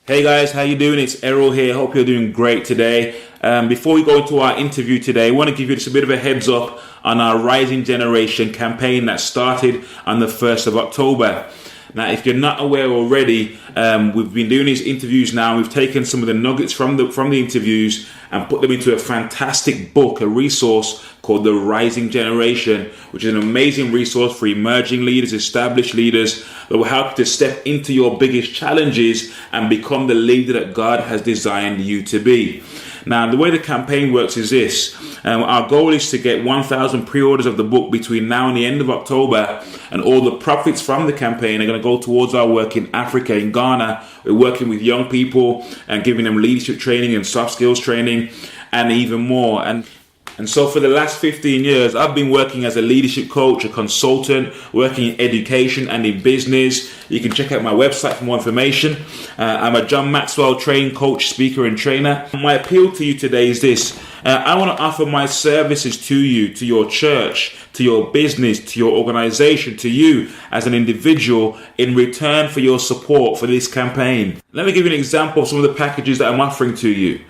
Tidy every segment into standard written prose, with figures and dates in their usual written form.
Hey guys, how you doing? It's Errol here. Hope you're doing great today. Before we go into our interview today, I want to give you just a bit of a heads up on our Rising Generation campaign that started on the 1st of October. Now, if you're not aware already, we've been doing these interviews now. We've taken some of the nuggets from the interviews and put them into a fantastic book, a resource called The Rising Generation, which is an amazing resource for emerging leaders, established leaders that will help you to step into your biggest challenges and become the leader that God has designed you to be. Now, the way the campaign works is this. Our goal is to get 1,000 pre-orders of the book between now and the end of October, and all the profits from the campaign are going to go towards our work in Africa, in Ghana. We're working with young people and giving them leadership training and soft skills training and even more. And so for the last 15 years, I've been working as a leadership coach, a consultant, working in education and in business. You can check out my website for more information. I'm a John Maxwell trained coach, speaker, and trainer. My appeal to you today is this. I want to offer my services to you, to your church, to your business, to your organization, to you as an individual in return for your support for this campaign. Let me give you an example of some of the packages that I'm offering to you.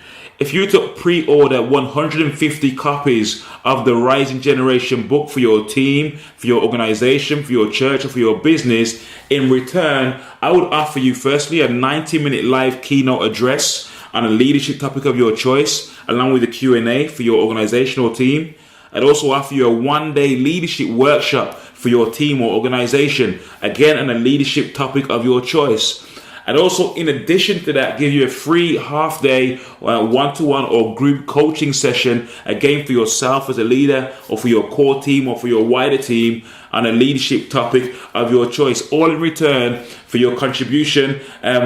If you were to pre-order 150 copies of the Rising Generation book for your team, for your organization, for your church, or for your business, in return, I would offer you firstly a 90-minute live keynote address on a leadership topic of your choice, along with a Q&A for your organization or team. I'd also offer you a one-day leadership workshop for your team or organization, again on a leadership topic of your choice. And also, in addition to that, give you a free half-day one-to-one or group coaching session, again for yourself as a leader or for your core team or for your wider team on a leadership topic of your choice, all in return for your contribution,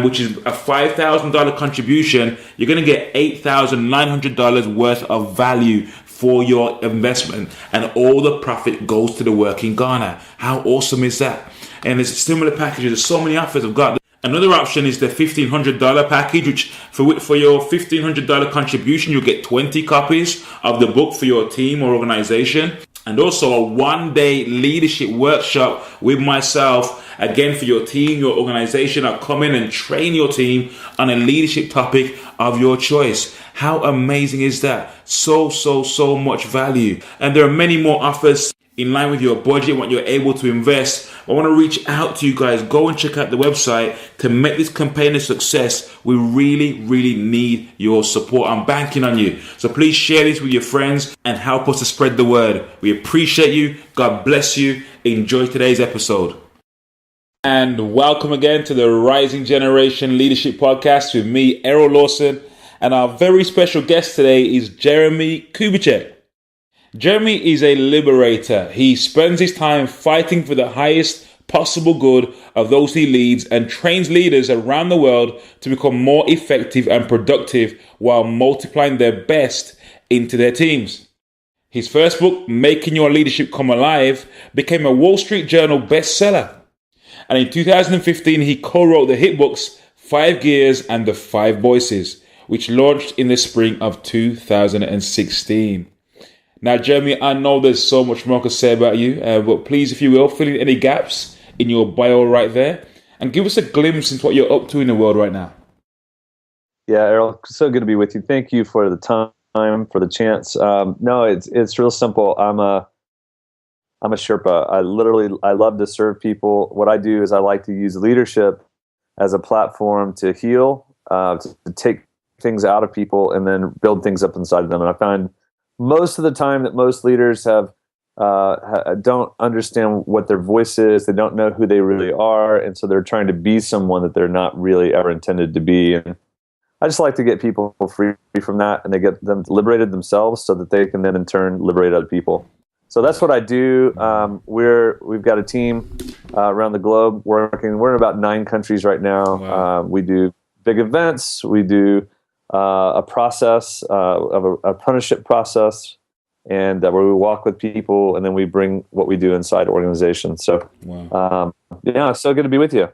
which is a $5,000 contribution. You're going to get $8,900 worth of value for your investment, and all the profit goes to the work in Ghana. How awesome is that? And there's similar packages. There's so many offers I've got. Another option is the $1,500 package, which for your $1,500 contribution, you'll get 20 copies of the book for your team or organization. And also a one-day leadership workshop with myself, again for your team, your organization. I'll come in and train your team on a leadership topic of your choice. How amazing is that? So much value. And there are many more offers in line with your budget, what you're able to invest. I want to reach out to you guys. Go and check out the website to make this campaign a success. We really need your support. I'm banking on you. So please share this with your friends and help us to spread the word. We appreciate you. God bless you. Enjoy today's episode. And welcome again to the Rising Generation Leadership Podcast with me, Errol Lawson. And our very special guest today is Jeremie Kubicek. Jeremie is a liberator. He spends his time fighting for the highest possible good of those he leads and trains leaders around the world to become more effective and productive while multiplying their best into their teams. His first book, Making Your Leadership Come Alive, became a Wall Street Journal bestseller. And in 2015, he co-wrote the hit books 5 Gears and The 5 Voices, which launched in the spring of 2016. Now, Jeremie, I know there's so much more to say about you, but please, if you will, fill in any gaps in your bio right there and give us a glimpse into what you're up to in the world right now. Yeah, Errol, so good to be with you. Thank you for the time, for the chance. No, it's real simple. I'm a Sherpa. I love to serve people. What I do is I like to use leadership as a platform to heal, to take things out of people and then build things up inside of them. And I find most of the time that most leaders don't understand what their voice is. They don't know who they really are. And so they're trying to be someone that they're not really ever intended to be. And I just like to get people free from that, and they get them liberated themselves so that they can then in turn liberate other people. So that's what I do. We've got a team around the globe working. We're in about 9 countries right now. Wow. We do big events. We do a process of a apprenticeship process, and where we walk with people, and then we bring what we do inside organizations. So, wow. It's so good to be with you.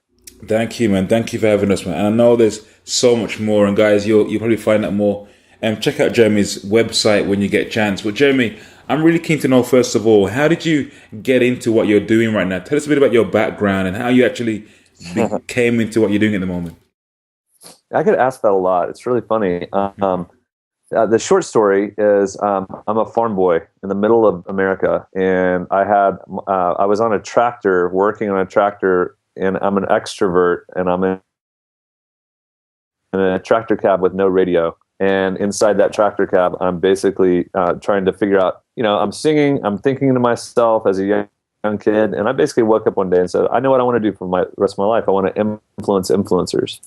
Thank you, man. Thank you for having us, man. And I know there's so much more, and guys, you'll probably find out more. And check out Jeremie's website when you get a chance. But Jeremie, I'm really keen to know, first of all, how did you get into what you're doing right now? Tell us a bit about your background and how you actually came into what you're doing at the moment. I get asked that a lot. It's really funny. The short story is I'm a farm boy in the middle of America, and I was on a tractor, working on a tractor, and I'm an extrovert, and I'm in a tractor cab with no radio. And inside that tractor cab, I'm basically trying to figure out, I'm singing, I'm thinking to myself as a young kid, and I basically woke up one day and said, I know what I want to do for my rest of my life. I want to influence influencers.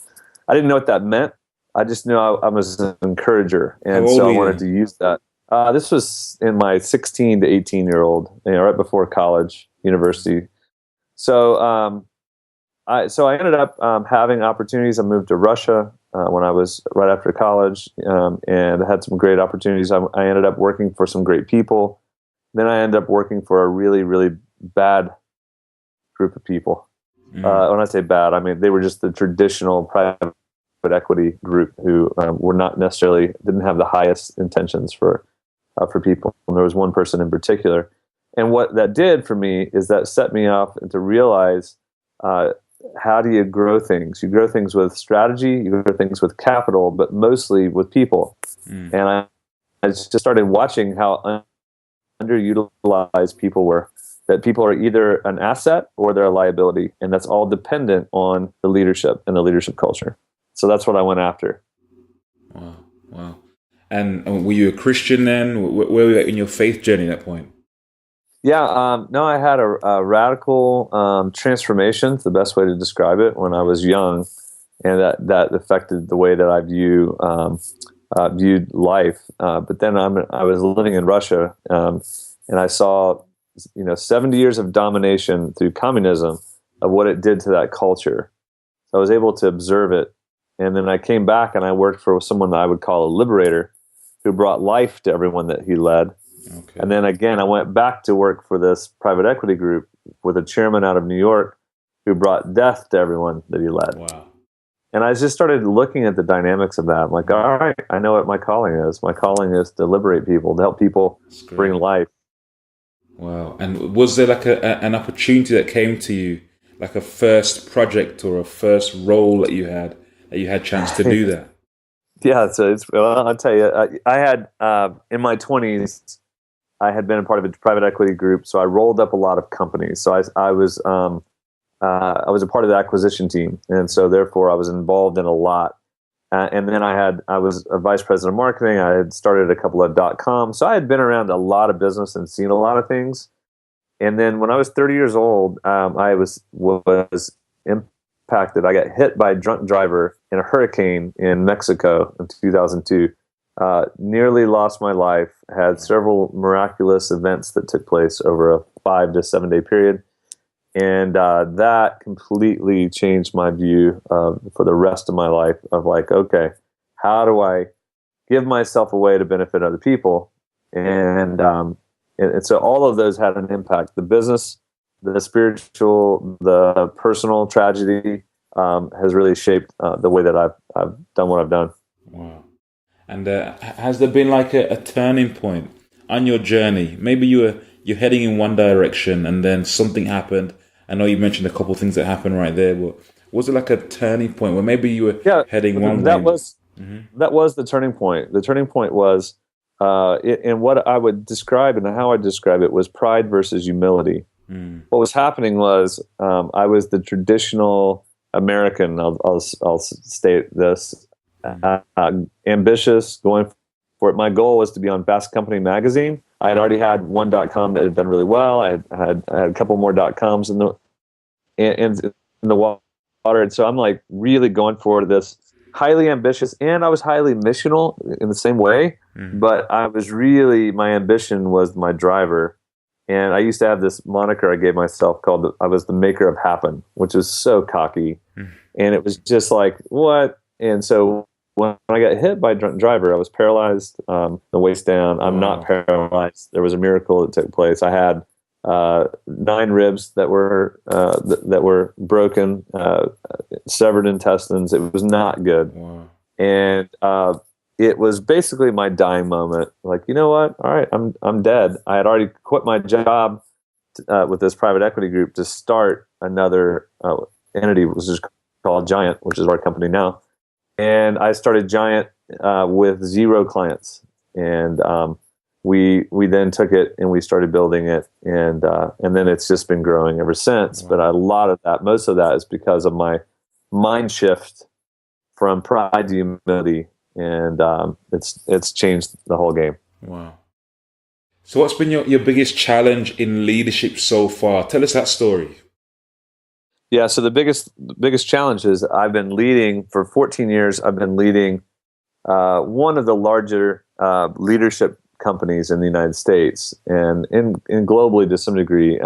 I didn't know what that meant. I just knew I was an encourager, and so I wanted to use that. This was in my 16 to 18-year-old, right before college, university. So I ended up having opportunities. I moved to Russia when I was right after college, and I had some great opportunities. I ended up working for some great people. Then I ended up working for a really, really bad group of people. When I say bad, I mean they were just the traditional private equity group who were not necessarily, didn't have the highest intentions for people. And there was one person in particular. And what that did for me is that set me up to realize how do you grow things? You grow things with strategy, you grow things with capital, but mostly with people. And I just started watching how underutilized people were. That people are either an asset or they're a liability, and that's all dependent on the leadership and the leadership culture. So that's what I went after. Wow. And were you a Christian then? Where were you at in your faith journey at that point? Yeah, no, I had a radical transformation, it's the best way to describe it, when I was young, and that affected the way that I viewed life. But then I was living in Russia, and I saw 70 years of domination through communism of what it did to that culture. So I was able to observe it. And then I came back and I worked for someone that I would call a liberator, who brought life to everyone that he led. Okay. And then again, I went back to work for this private equity group with a chairman out of New York who brought death to everyone that he led. Wow. And I just started looking at the dynamics of that. I'm like, all right, I know what my calling is. My calling is to liberate people, to help people bring life. Wow. And was there like an opportunity that came to you, like a first project or a first role that you had chance to do that? Yeah, so I'll tell you, I had in my 20s, I had been a part of a private equity group, so I rolled up a lot of companies. So I was a part of the acquisition team, and so therefore I was involved in a lot. And then I was a vice president of marketing. I had started a couple of .com, so I had been around a lot of business and seen a lot of things. And then when I was 30 years old, I was impacted. I got hit by a drunk driver in a hurricane in Mexico in 2002. Nearly lost my life. Had several miraculous events that took place over a 5 to 7 day period. And that completely changed my view for the rest of my life of like, okay, how do I give myself away to benefit other people? And so all of those had an impact. The business, the spiritual, the personal tragedy has really shaped the way that I've done what I've done. Wow. And has there been like a turning point on your journey? Maybe you're heading in one direction and then something happened. I know you mentioned a couple of things that happened right there, but was it like a turning point where maybe you were heading one way? That was the turning point. The turning point was, and what I would describe and how I describe it was pride versus humility. What was happening was I was the traditional American. I'll state this: ambitious, going for it. My goal was to be on Fast Company magazine. I had already had one .com that had done really well. I had a couple more .coms in the water, and so I'm like really going for this, highly ambitious, and I was highly missional in the same way. But I was really, my ambition was my driver, and I used to have this moniker I gave myself called I was the maker of happen, which is so cocky, and it was just like what. And so when I got hit by a drunk driver, I was paralyzed, the waist down. I'm not paralyzed. There was a miracle that took place. I had 9 ribs that were broken, severed intestines. It was not good. Wow. And it was basically my dying moment. Like, you know what? All right, I'm dead. I had already quit my job with this private equity group to start another entity, which is called Giant, which is our company now. And I started Giant with 0 clients, and we then took it and we started building it, and then it's just been growing ever since. Wow. But a lot of that, most of that, is because of my mind shift from pride to humility, and it's changed the whole game. Wow. So what's been your biggest challenge in leadership so far? Tell us that story. Yeah, so the biggest challenge is I've been leading for 14 years. I've been leading one of the larger leadership companies in the United States, and in globally to some degree.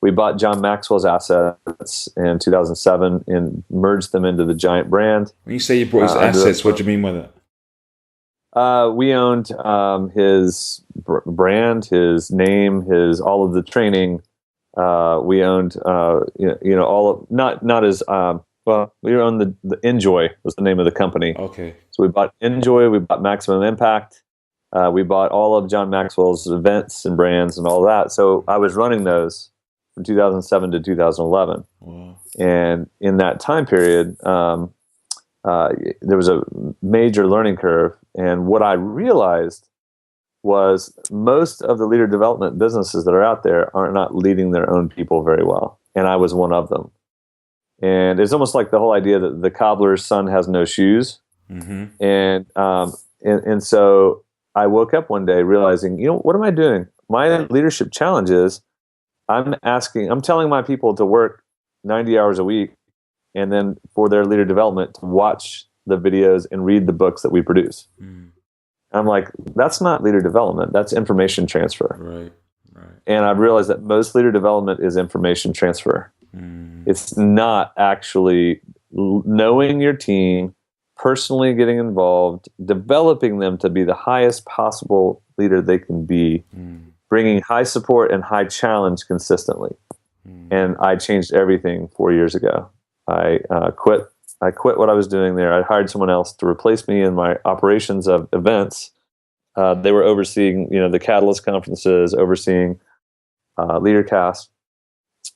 We bought John Maxwell's assets in 2007 and merged them into the Giant brand. When you say you brought his assets, what do you mean by that? We owned his brand, his name, his all of the training. We owned, all of not as well. We owned the Enjoy was the name of the company. Okay. So we bought Enjoy. We bought Maximum Impact. We bought all of John Maxwell's events and brands and all that. So I was running those from 2007 to 2011. Wow. And in that time period, there was a major learning curve. And what I realized was most of the leader development businesses that are out there are not leading their own people very well. And I was one of them. And it's almost like the whole idea that the cobbler's son has no shoes. Mm-hmm. And so I woke up one day realizing, what am I doing? My leadership challenge is I'm telling my people to work 90 hours a week, and then for their leader development to watch the videos and read the books that we produce. Mm. I'm like, that's not leader development. That's information transfer. Right. And I've realized that most leader development is information transfer. Mm. It's not actually knowing your team, personally getting involved, developing them to be the highest possible leader they can be, bringing high support and high challenge consistently. And I changed everything 4 years ago. I quit what I was doing there. I hired someone else to replace me in my operations of events. They were overseeing, the Catalyst conferences, overseeing Leadercast.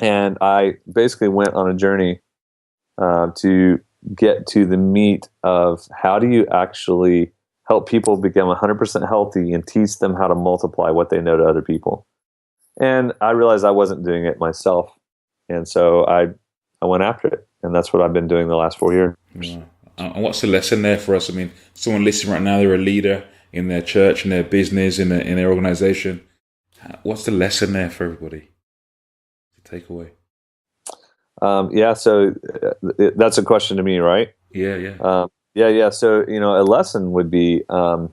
And I basically went on a journey to get to the meat of how do you actually help people become 100% healthy and teach them how to multiply what they know to other people. And I realized I wasn't doing it myself. And so I went after it. And that's what I've been doing the last 4 years. Yeah. And what's the lesson there for us? I mean, someone listening right now, they're a leader in their church, in their business, in their organization. What's the lesson there for everybody to take away? So that's a question to me, right? Yeah. Yeah. So, a lesson would be, are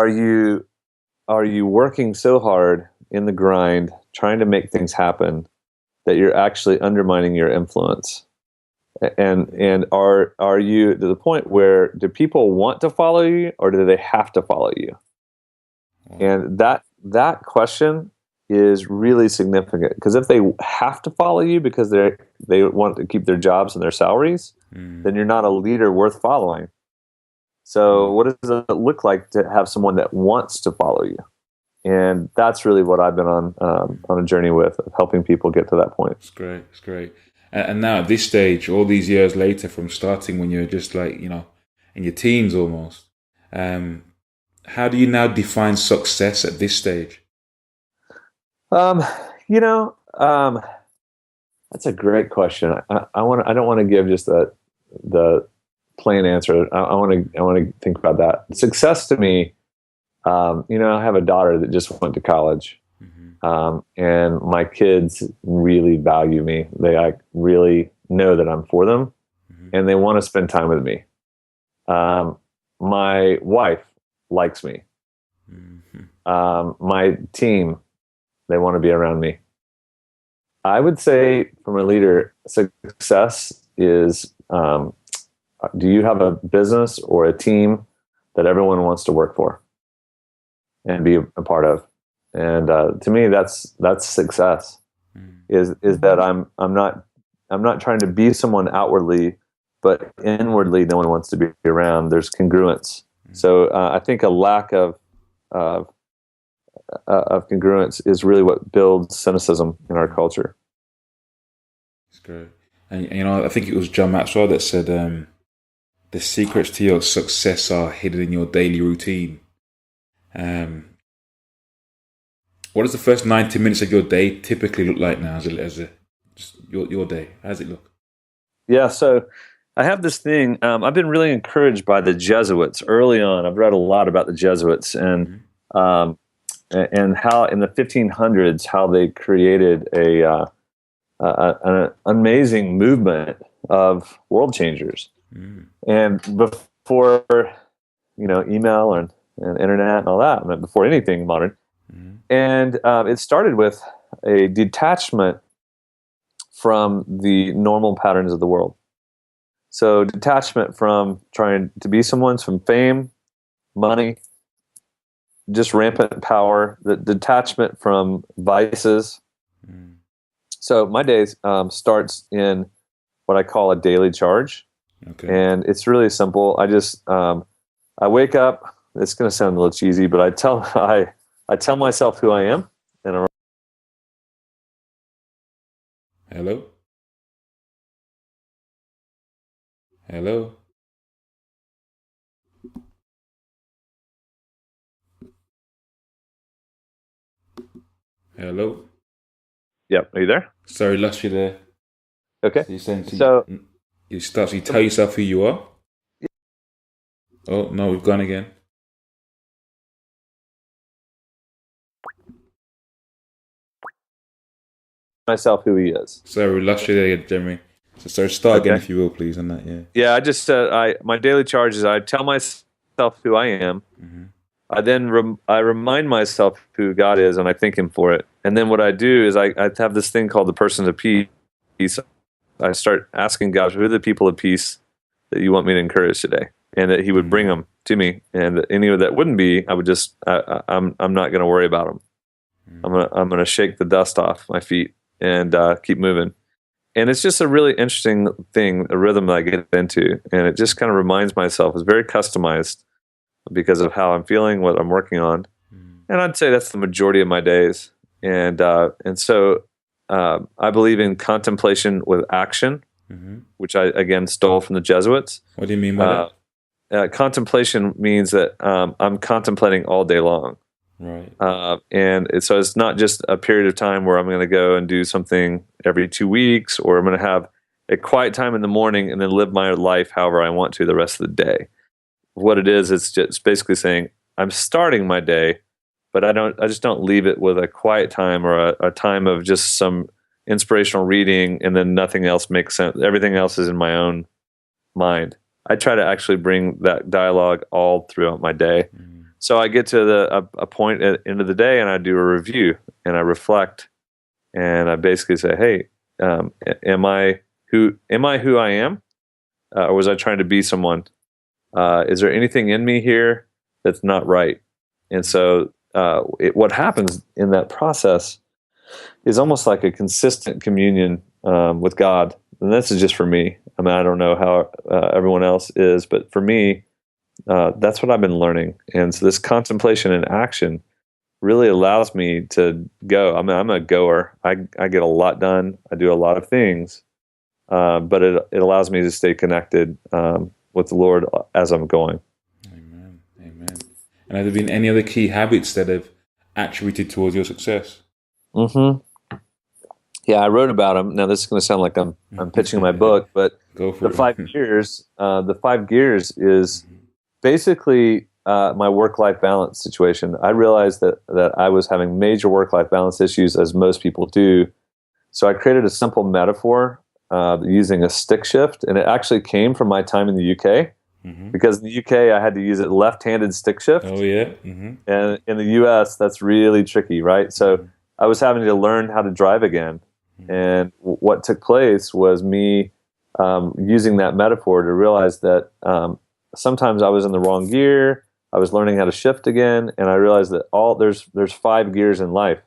you working so hard in the grind, trying to make things happen, that you're actually undermining your influence? And are you to the point where do people want to follow you, or do they have to follow you? And that question is really significant, because if they have to follow you because they want to keep their jobs and their salaries, then you're not a leader worth following. So what does it look like to have someone that wants to follow you? And that's really what I've been on a journey with, of helping people get to that point. It's great. And now at this stage, all these years later, from starting when you're just like, in your teens almost, how do you now define success at this stage? That's a great question. I don't want to give just the plain answer. I want to think about that. Success to me, I have a daughter that just went to college. And my kids really value me. They really know that I'm for them, and they want to spend time with me. My wife likes me. My team, they want to be around me. I would say, from a leader, success is, do you have a business or a team that everyone wants to work for and be a part of? And to me, that's success. Is that I'm not trying to be someone outwardly, but inwardly, no one wants to be around. There's congruence. So I think a lack of congruence is really what builds cynicism in our culture. That's great. And I think it was John Maxwell that said, the secrets to your success are hidden in your daily routine. What does the first 90 minutes of your day typically look like now as just your day? How does it look? Yeah, so I have this thing. I've been really encouraged by the Jesuits early on. I've read a lot about the Jesuits and how in the 1500s how they created an amazing movement of world changers. And before email and internet and all that, before anything modern, and it started with a detachment from the normal patterns of the world. So detachment from trying to be someone's, from fame, money, just rampant power, the detachment from vices. So my days starts in what I call a daily charge. Okay. And it's really simple. I just, I wake up, it's going to sound a little cheesy, but I tell myself who I am. And Hello? Hello? Hello? Yep. Are you there? Sorry, lost you there. Okay. So you're saying you tell yourself who you are? Oh, no, we've gone again. Myself who he is. Sorry, we lost you there, Jeremy. So start again if you will, please, on that, yeah. Yeah, I just said my daily charge is I tell myself who I am. I then I remind myself who God is, and I thank Him for it. And then what I do is I have this thing called the person of peace. I start asking God, who are the people of peace that you want me to encourage today, and that He would bring them to me. And any that wouldn't be, I would just I'm not going to worry about them. I'm gonna shake the dust off my feet and keep moving. And it's just a really interesting thing, a rhythm that I get into, and it just kind of reminds myself it's very customized because of how I'm feeling, what I'm working on, and I'd say that's the majority of my days. And so I believe in contemplation with action, which I again stole from the Jesuits. What do you mean by that? Contemplation means that I'm contemplating all day long. Right. So it's not just a period of time where I'm going to go and do something every 2 weeks, or I'm going to have a quiet time in the morning and then live my life however I want to the rest of the day. What it is, it's just basically saying I'm starting my day, but I just don't leave it with a quiet time or a time of just some inspirational reading and then nothing else makes sense. Everything else is in my own mind. I try to actually bring that dialogue all throughout my day. So I get to a point at the end of the day, and I do a review, and I reflect, and I basically say, "Hey, am I who I am, or was I trying to be someone? Is there anything in me here that's not right?" And so, what happens in that process is almost like a consistent communion with God, and this is just for me. I mean, I don't know how everyone else is, but for me, that's what I've been learning. And so this contemplation and action really allows me to go. I mean, I'm a goer. I get a lot done. I do a lot of things, but it allows me to stay connected with the Lord as I'm going. Amen. Amen. And have there been any other key habits that have attributed towards your success? Yeah, I wrote about them. Now, this is going to sound like I'm pitching my book, but the 5 gears. The 5 gears is basically my work-life balance situation. I realized that I was having major work-life balance issues, as most people do. So I created a simple metaphor using a stick shift, and it actually came from my time in the UK. Because in the UK, I had to use a left-handed stick shift. Oh, yeah. And in the US, that's really tricky, right? So I was having to learn how to drive again. And what took place was me using that metaphor to realize that sometimes I was in the wrong gear. I was learning how to shift again, and I realized that there's 5 gears in life.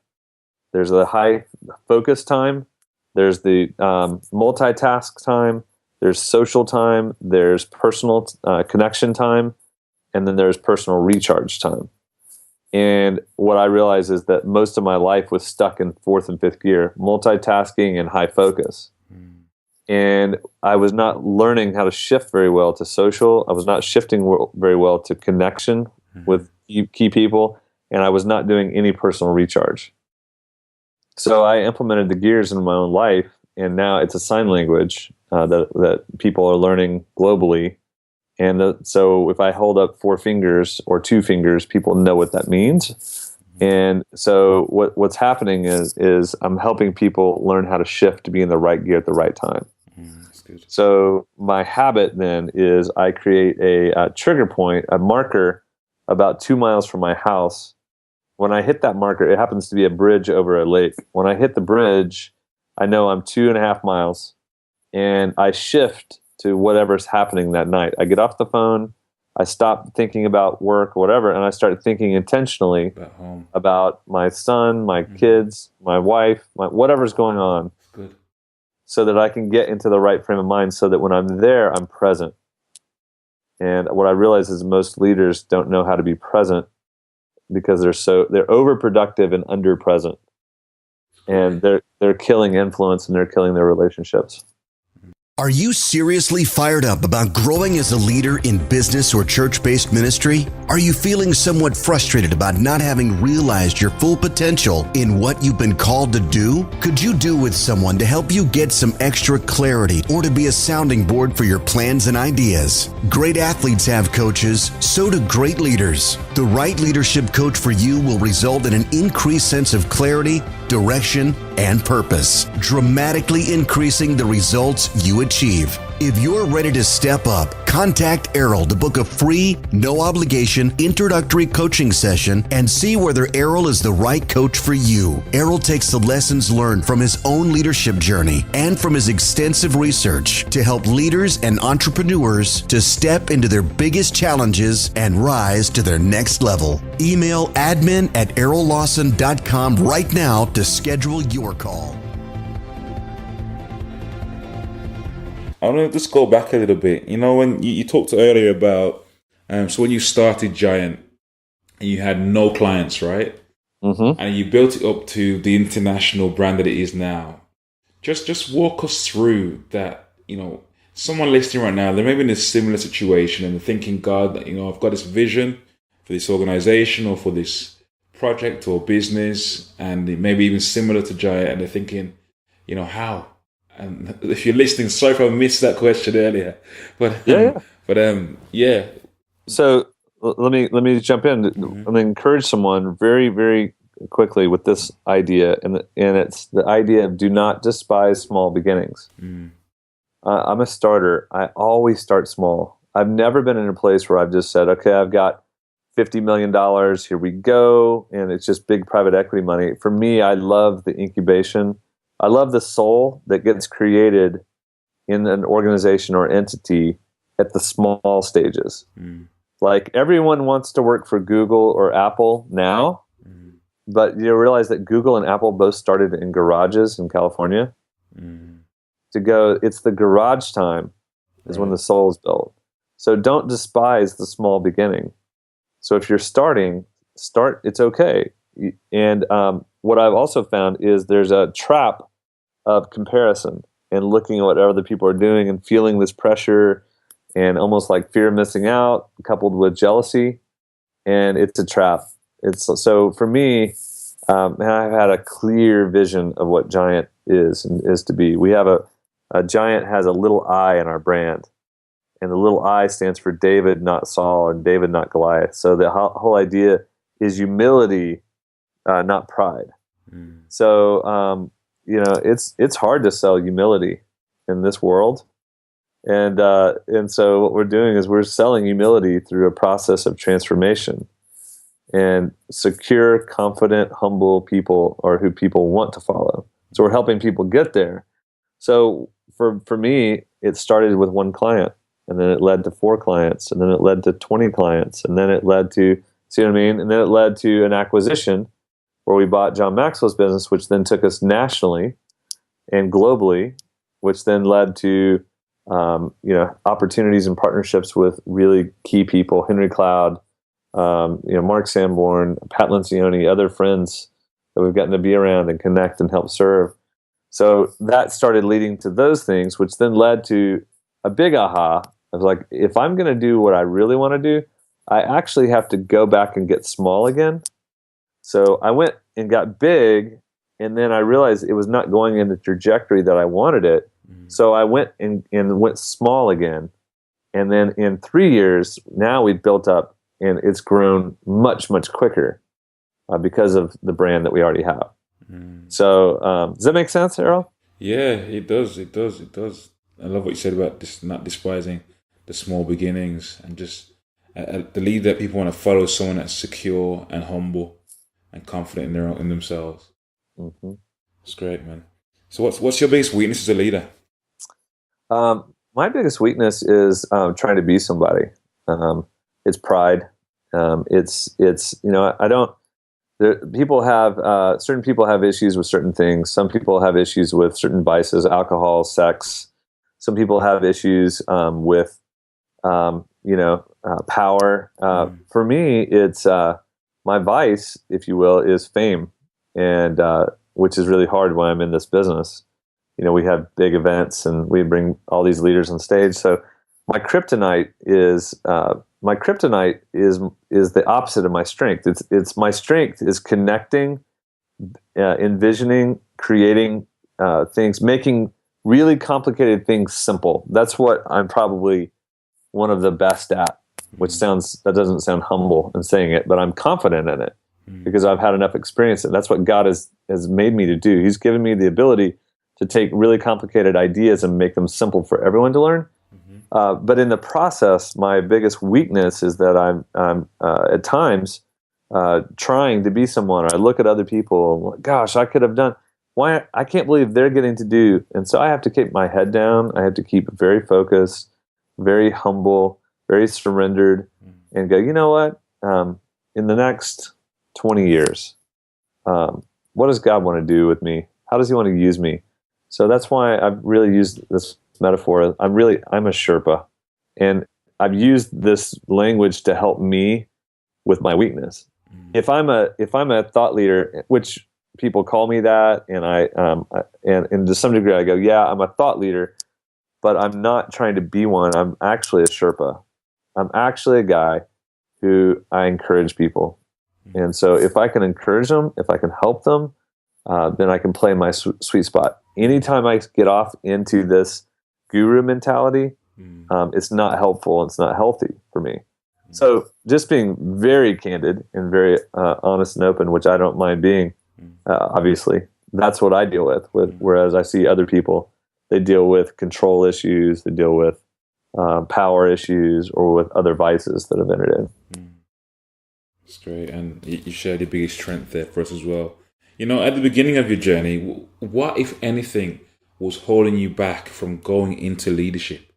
There's the high focus time. There's the multitask time. There's social time. There's personal connection time, and then there's personal recharge time. And what I realized is that most of my life was stuck in 4th and 5th gear, multitasking and high focus. And I was not learning how to shift very well to social. I was not shifting very well to connection with key people, and I was not doing any personal recharge. So I implemented the gears in my own life, and now it's a sign language that people are learning globally. And so if I hold up 4 fingers or 2 fingers, people know what that means. And so what's happening is I'm helping people learn how to shift to be in the right gear at the right time. That's good. So my habit then is I create a trigger point, a marker about 2 miles from my house. When I hit that marker, it happens to be a bridge over a lake. When I hit the bridge, I know I'm 2.5 miles, and I shift to whatever's happening that night. I get off the phone, I stop thinking about work or whatever, and I start thinking intentionally about my son, my kids, my wife, whatever's going on. Good. So that I can get into the right frame of mind, so that when I'm there, I'm present. And what I realize is most leaders don't know how to be present because they're overproductive and underpresent, and they're killing influence and they're killing their relationships. Are you seriously fired up about growing as a leader in business or church-based ministry? Are you feeling somewhat frustrated about not having realized your full potential in what you've been called to do? Could you do with someone to help you get some extra clarity or to be a sounding board for your plans and ideas? Great athletes have coaches, so do great leaders. The right leadership coach for you will result in an increased sense of clarity, direction, and purpose, dramatically increasing the results you achieve. If you're ready to step up, contact Errol to book a free, no-obligation introductory coaching session and see whether Errol is the right coach for you. Errol takes the lessons learned from his own leadership journey and from his extensive research to help leaders and entrepreneurs to step into their biggest challenges and rise to their next level. Email admin@errollawson.com right now to schedule your call. I want to just go back a little bit. You know, when you talked earlier about, so when you started Giant, and you had no clients, right? Mm-hmm. And you built it up to the international brand that it is now. Just walk us through that. You know, someone listening right now, they're maybe in a similar situation and they're thinking, God, I've got this vision for this organization or for this project or business, and it may be even similar to Giant, and they're thinking, how? And if you're listening, sorry if I missed that question earlier, but yeah. So let me jump in. Mm-hmm. I'm going to encourage someone very, very quickly with this idea, and it's the idea of do not despise small beginnings. I'm a starter. I always start small. I've never been in a place where I've just said, okay, I've got $50 million, here we go, and it's just big private equity money. For me, I love the incubation. I love the soul that gets created in an organization or entity at the small stages. Like everyone wants to work for Google or Apple now, but you realize that Google and Apple both started in garages in California. It's the garage time is when the soul is built. So don't despise the small beginning. So if you're starting, it's okay. And what I've also found is there's a trap of comparison and looking at what other people are doing and feeling this pressure and almost like fear of missing out coupled with jealousy. And it's a trap. So for me, I've had a clear vision of what Giant is and is to be. We have a Giant has a little I in our brand. And the little I stands for David, not Saul, or David, not Goliath. So the whole idea is humility, not pride. So, it's hard to sell humility in this world. And so what we're doing is we're selling humility through a process of transformation. And secure, confident, humble people are who people want to follow. So we're helping people get there. So for me, it started with one client. And then it led to 4 clients, and then it led to 20 clients, and then it led to, see what I mean? And then it led to an acquisition where we bought John Maxwell's business, which then took us nationally and globally, which then led to, opportunities and partnerships with really key people, Henry Cloud, Mark Sanborn, Pat Lencioni, other friends that we've gotten to be around and connect and help serve. So that started leading to those things, which then led to a big aha. I was like, if I'm going to do what I really want to do, I actually have to go back and get small again. So I went and got big, and then I realized it was not going in the trajectory that I wanted it. So I went and went small again. And then in 3 years, now we've built up, and it's grown much, much quicker because of the brand that we already have. So does that make sense, Errol? Yeah, it does. It does. It does. I love what you said about not despising the small beginnings, and just the lead that people want to follow is someone that's secure and humble and confident in themselves. Mm-hmm. That's great, man. So what's your biggest weakness as a leader? My biggest weakness is trying to be somebody. It's pride. It's I don't. People have certain people have issues with certain things. Some people have issues with certain vices, alcohol, sex. Some people have issues with power. For me, it's my vice, if you will, is fame, and which is really hard when I'm in this business. We have big events and we bring all these leaders on stage. So my kryptonite is the opposite of my strength. It's my strength is connecting, envisioning, creating things, making really complicated things simple. That's what I'm probably one of the best at. That doesn't sound humble in saying it, but I'm confident in it because I've had enough experience. And that's what God has made me to do. He's given me the ability to take really complicated ideas and make them simple for everyone to learn. But in the process, my biggest weakness is that I'm at times trying to be someone. Or I look at other people and, gosh, I could have done. Why? I can't believe they're getting to do. And so I have to keep my head down. I have to keep very focused, very humble, very surrendered, and go, you know what? In the next 20 years, what does God want to do with me? How does he want to use me? So that's why I've really used this metaphor. I'm a Sherpa, and I've used this language to help me with my weakness. If I'm a thought leader, which people call me that, and and to some degree I go, yeah, I'm a thought leader, but I'm not trying to be one. I'm actually a Sherpa. I'm actually a guy who I encourage people, and so if I can encourage them, if I can help them, then I can play my sweet spot. Anytime I get off into this guru mentality, it's not helpful. It's not healthy for me. So just being very candid and very honest and open, which I don't mind being, obviously, that's what I deal with. Whereas I see other people, they deal with control issues, they deal with power issues, or with other vices that have entered in. That's great. And you shared your biggest strength there for us as well. At the beginning of your journey, what, if anything, was holding you back from going into leadership?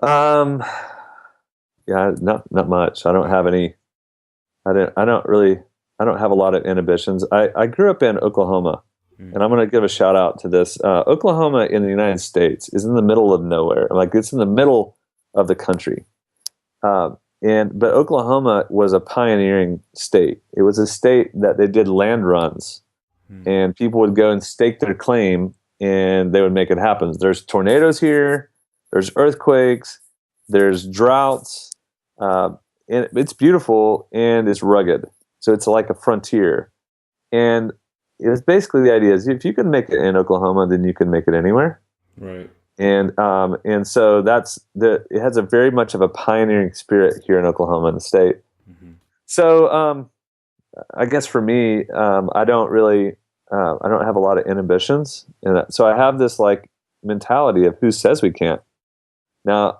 Yeah, not much. I don't have any. I don't have a lot of inhibitions. I grew up in Oklahoma, and I'm going to give a shout out to this. Oklahoma in the United States is in the middle of nowhere. It's in the middle of the country. But Oklahoma was a pioneering state. It was a state that they did land runs, and people would go and stake their claim, and they would make it happen. There's tornadoes here, there's earthquakes, there's droughts, and it's beautiful and it's rugged. So it's like a frontier. And it was basically the idea is if you can make it in Oklahoma, then you can make it anywhere. Right. And so it has a very much of a pioneering spirit here in Oklahoma in the state. So I guess for me, I don't have a lot of inhibitions, and so I have this mentality of who says we can't. Now,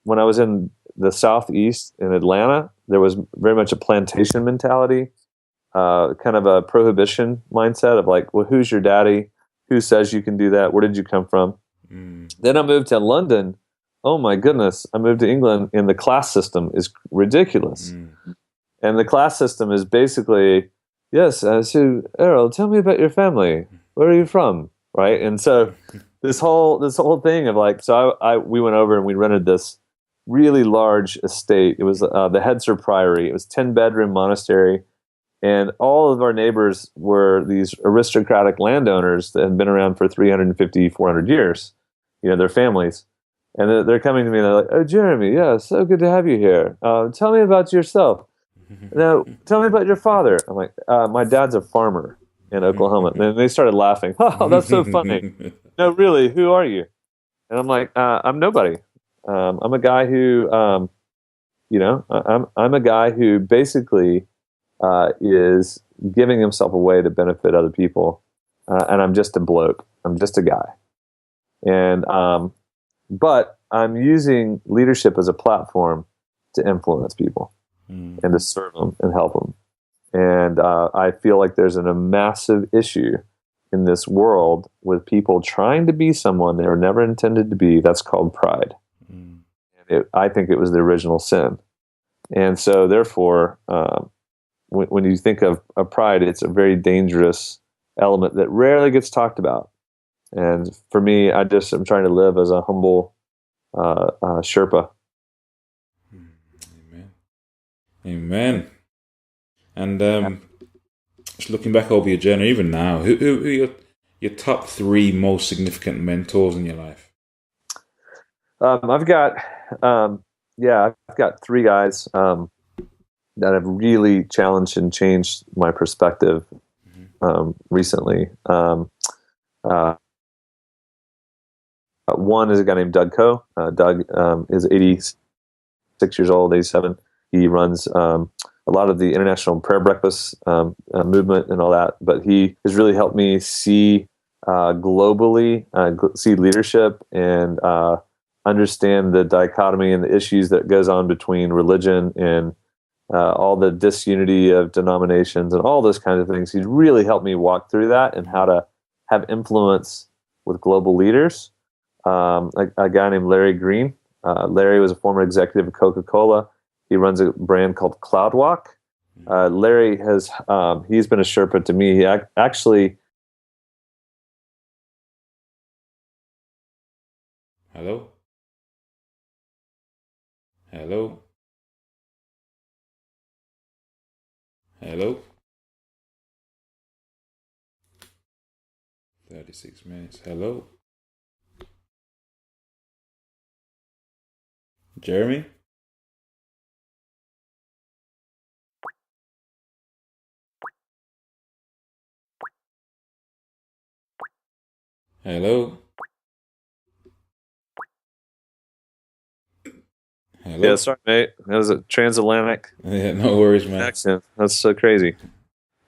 when I was in the Southeast in Atlanta, there was very much a plantation mentality, kind of a prohibition mindset of well, who's your daddy? Who says you can do that? Where did you come from? Then I moved to London. Oh my goodness. I moved to England, and the class system is ridiculous. And the class system is basically, yes, so Errol, tell me about your family. Where are you from? Right? And so this whole thing of we went over and we rented this really large estate. It was the Headser Priory. It was 10-bedroom monastery. And all of our neighbors were these aristocratic landowners that had been around for 350, 400 years, their families. And they're coming to me and they're like, "Oh, Jeremie, yeah, so good to have you here. Tell me about yourself. Now, tell me about your father." I'm like, "My dad's a farmer in Oklahoma." And then they started laughing. "Oh, that's so funny. No, really, who are you?" And I'm like, "I'm nobody. I'm a guy who, I'm a guy who basically is giving himself away to benefit other people, and I'm just a bloke. I'm just a guy, and but I'm using leadership as a platform to influence people and to serve them and help them. And I feel like there's a massive issue in this world with people trying to be someone they were never intended to be. That's called pride. I think it was the original sin. And so therefore, when you think of pride, it's a very dangerous element that rarely gets talked about. And for me, I'm trying to live as a humble Sherpa. Amen. And just looking back over your journey, even now, who are your top 3 most significant mentors in your life? I've got 3 guys that have really challenged and changed my perspective recently. One is a guy named Doug Coe. Doug is 86 years old, 87. He runs a lot of the international prayer breakfast movement and all that. But he has really helped me see globally, see leadership and understand the dichotomy and the issues that goes on between religion and all the disunity of denominations and all those kinds of things. He's really helped me walk through that and how to have influence with global leaders. A guy named Larry Green. Larry was a former executive of Coca-Cola. He runs a brand called CloudWalk. Larry he's been a Sherpa to me. He actually... Hello? Hello? Hello? 36 minutes. Hello? Jeremie? Hello? Hello? Yeah, sorry, mate. That was a transatlantic Yeah, no worries, man. accent. That's so crazy.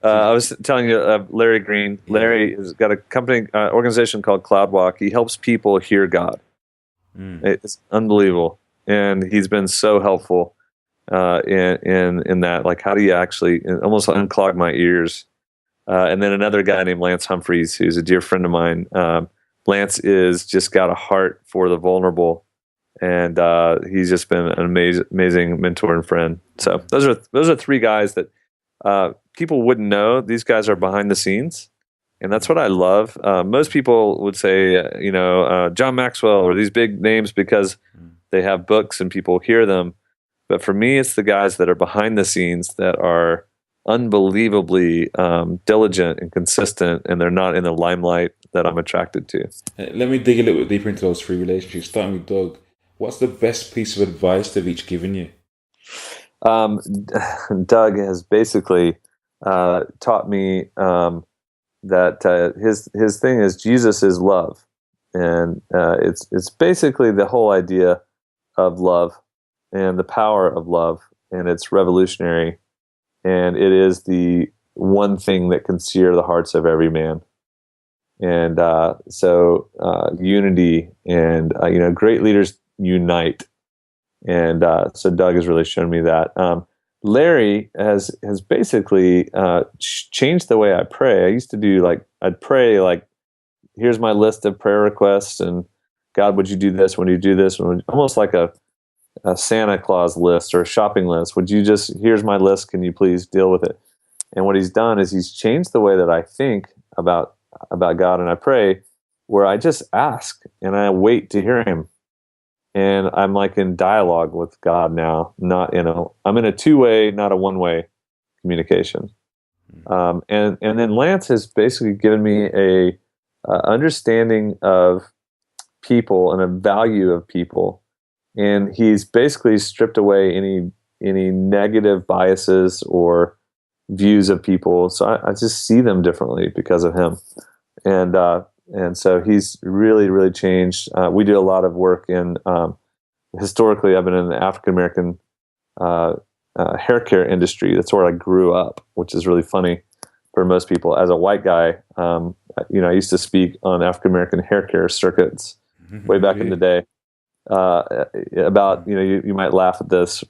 I was telling you, Larry Green. Larry has got a company, organization called CloudWalk. He helps people hear God. It's unbelievable, and he's been so helpful in that. Like, how do you actually almost unclog my ears? And then another guy named Lance Humphreys, who's a dear friend of mine. Lance is just got a heart for the vulnerable, and he's just been an amazing mentor and friend. So those are 3 guys that people wouldn't know. These guys are behind the scenes, and that's what I love. Most people would say, John Maxwell or these big names because they have books and people hear them. But for me, it's the guys that are behind the scenes that are unbelievably diligent and consistent, and they're not in the limelight that I'm attracted to. Let me dig a little bit deeper into those 3 relationships. Starting with Doug, what's the best piece of advice they've each given you? Doug has basically taught me that his thing is Jesus is love, and it's basically the whole idea of love and the power of love, and it's revolutionary, and it is the one thing that can sear the hearts of every man. And so unity and great leaders unite. And so Doug has really shown me that. Larry has basically changed the way I pray. I used to do I'd pray here's my list of prayer requests, and God, would you do this? Would you do this? Almost like a Santa Claus list or a shopping list. Here's my list. Can you please deal with it? And what he's done is he's changed the way that I think about God, and I pray, where I just ask and I wait to hear him. And I'm in dialogue with God now, I'm in a 2-way, not a 1-way communication. And then Lance has basically given me a understanding of people and a value of people, and he's basically stripped away any negative biases or views of people. So I just see them differently because of him, and so he's really changed. We do a lot of work in historically. I've been in the African American hair care industry. That's where I grew up, which is really funny for most people. As a white guy, I used to speak on African American hair care circuits way back in the day. About you might laugh at this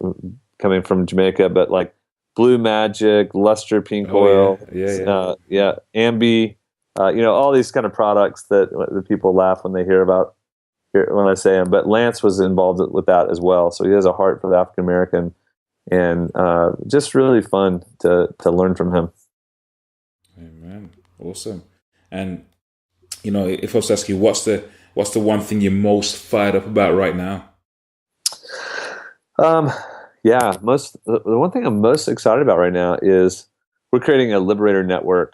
coming from Jamaica, but like Blue Magic, Luster Pink Oil, Ambi, all these kind of products that the people laugh when they hear about when I say them. But Lance was involved with that as well, so he has a heart for the African American, and just really fun to learn from him. Amen. Awesome. And if I was to ask you, what's the one thing you're most fired up about right now? The one thing I'm most excited about right now is we're creating a Liberator network,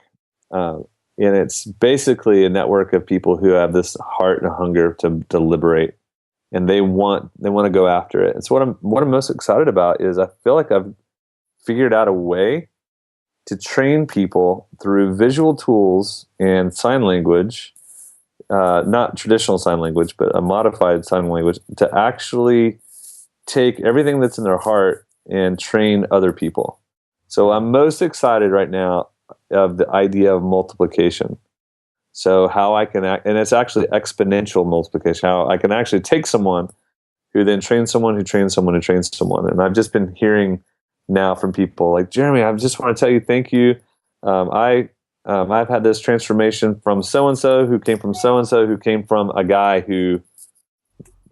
and it's basically a network of people who have this heart and hunger to liberate, and they want to go after it. And so what I'm most excited about is I feel like I've figured out a way to train people through visual tools and sign language. Not traditional sign language, but a modified sign language, to actually take everything that's in their heart and train other people. So I'm most excited right now of the idea of multiplication. So how I can and it's actually exponential multiplication, how I can actually take someone who then trains someone who trains someone who trains someone. And I've just been hearing now from people like, Jeremie, I just want to tell you thank you. I've had this transformation from so-and-so who came from so-and-so who came from a guy who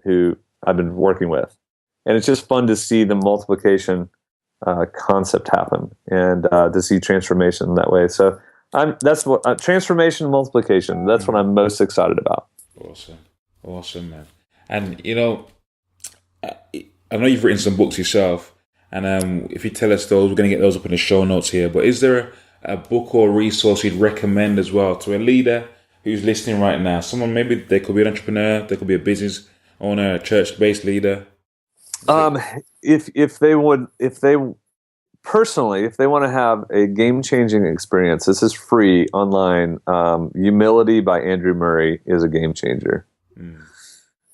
I've been working with. And it's just fun to see the multiplication concept happen and to see transformation that way. So that's what transformation, multiplication. That's what I'm most excited about. Awesome, man. And I know you've written some books yourself, and if you tell us those, we're going to get those up in the show notes here. But is there a book or resource you'd recommend as well to a leader who's listening right now? Someone, maybe they could be an entrepreneur, they could be a business owner, a church-based leader. If they want to have a game-changing experience, this is free online. Humility by Andrew Murray is a game changer.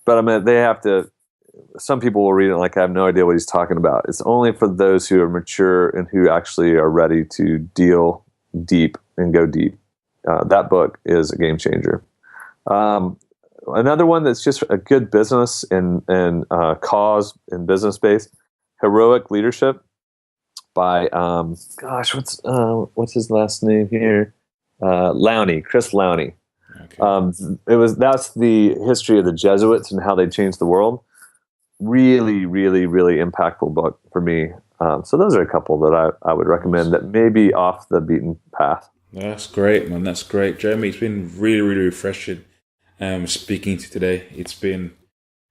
But they have to. Some people will read it like I have no idea what he's talking about. It's only for those who are mature and who actually are ready to deal deep and go deep. That book is a game changer. Another one that's just a good business and cause and business based, Heroic Leadership by what's his last name here? Lowney, Chris Lowney. Okay. That's the history of the Jesuits and how they changed the world. Really, really, really impactful book for me. So those are a couple that I would recommend that may be off the beaten path. That's great, man. That's great. Jeremie, it's been really, really refreshing speaking to you today. It's been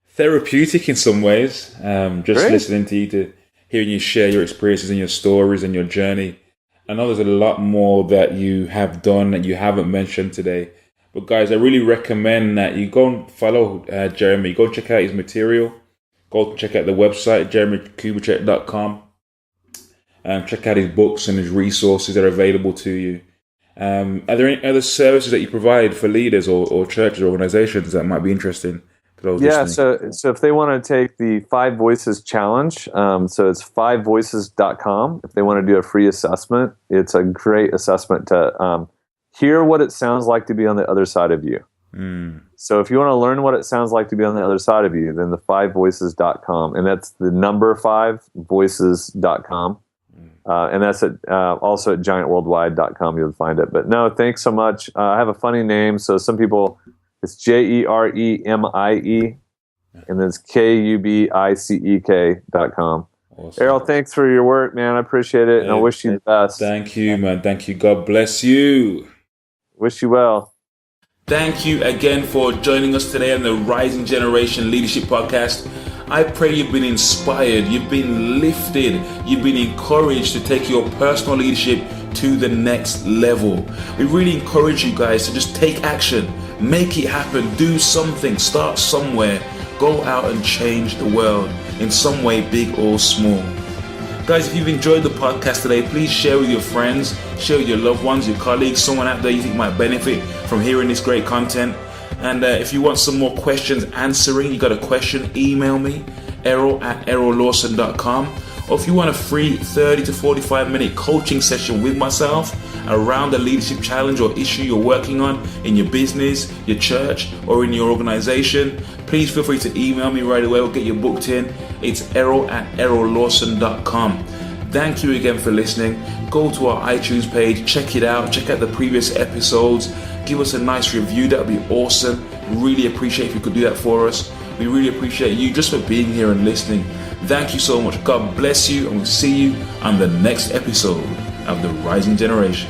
therapeutic in some ways, just great. Listening to you, to hearing you share your experiences and your stories and your journey. I know there's a lot more that you have done that you haven't mentioned today. But guys, I really recommend that you go and follow Jeremie. Go check out his material. Go check out the website, jeremiekubicek.com. Check out his books and his resources that are available to you. Are there any other services that you provide for leaders or churches or organizations that might be interesting to those listening? So if they want to take the 5 Voices Challenge, so it's 5voices.com. If they want to do a free assessment, it's a great assessment to hear what it sounds like to be on the other side of you. So if you want to learn what it sounds like to be on the other side of you, then the 5voices.com, and that's the number 5voices.com. And that's also at giantworldwide.com. You'll find it. But no, thanks so much. I have a funny name. So some people, it's Jeremie, and then it's Kubicek.com. Awesome. Errol, thanks for your work, man. I appreciate it. And I wish you the best. Thank you, man. Thank you. God bless you. Wish you well. Thank you again for joining us today on the Rising Generation Leadership Podcast. I pray you've been inspired, you've been lifted, you've been encouraged to take your personal leadership to the next level. We really encourage you guys to just take action, make it happen, do something, start somewhere, go out and change the world in some way, big or small. Guys, if you've enjoyed the podcast today, please share with your friends, share with your loved ones, your colleagues, someone out there you think might benefit from hearing this great content. And if you want some more questions answering, you got a question, email me, Errol@errollawson.com. Or if you want a free 30 to 45 minute coaching session with myself around the leadership challenge or issue you're working on in your business, your church, or in your organization, please feel free to email me right away. We'll get you booked in. It's Errol@errollawson.com. Thank you again for listening. Go to our iTunes page, check it out, check out the previous episodes, give us a nice review. That would be awesome. Really appreciate if you could do that for us. We really appreciate you just for being here and listening. Thank you so much. God bless you, and we'll see you on the next episode of The Rising Generation.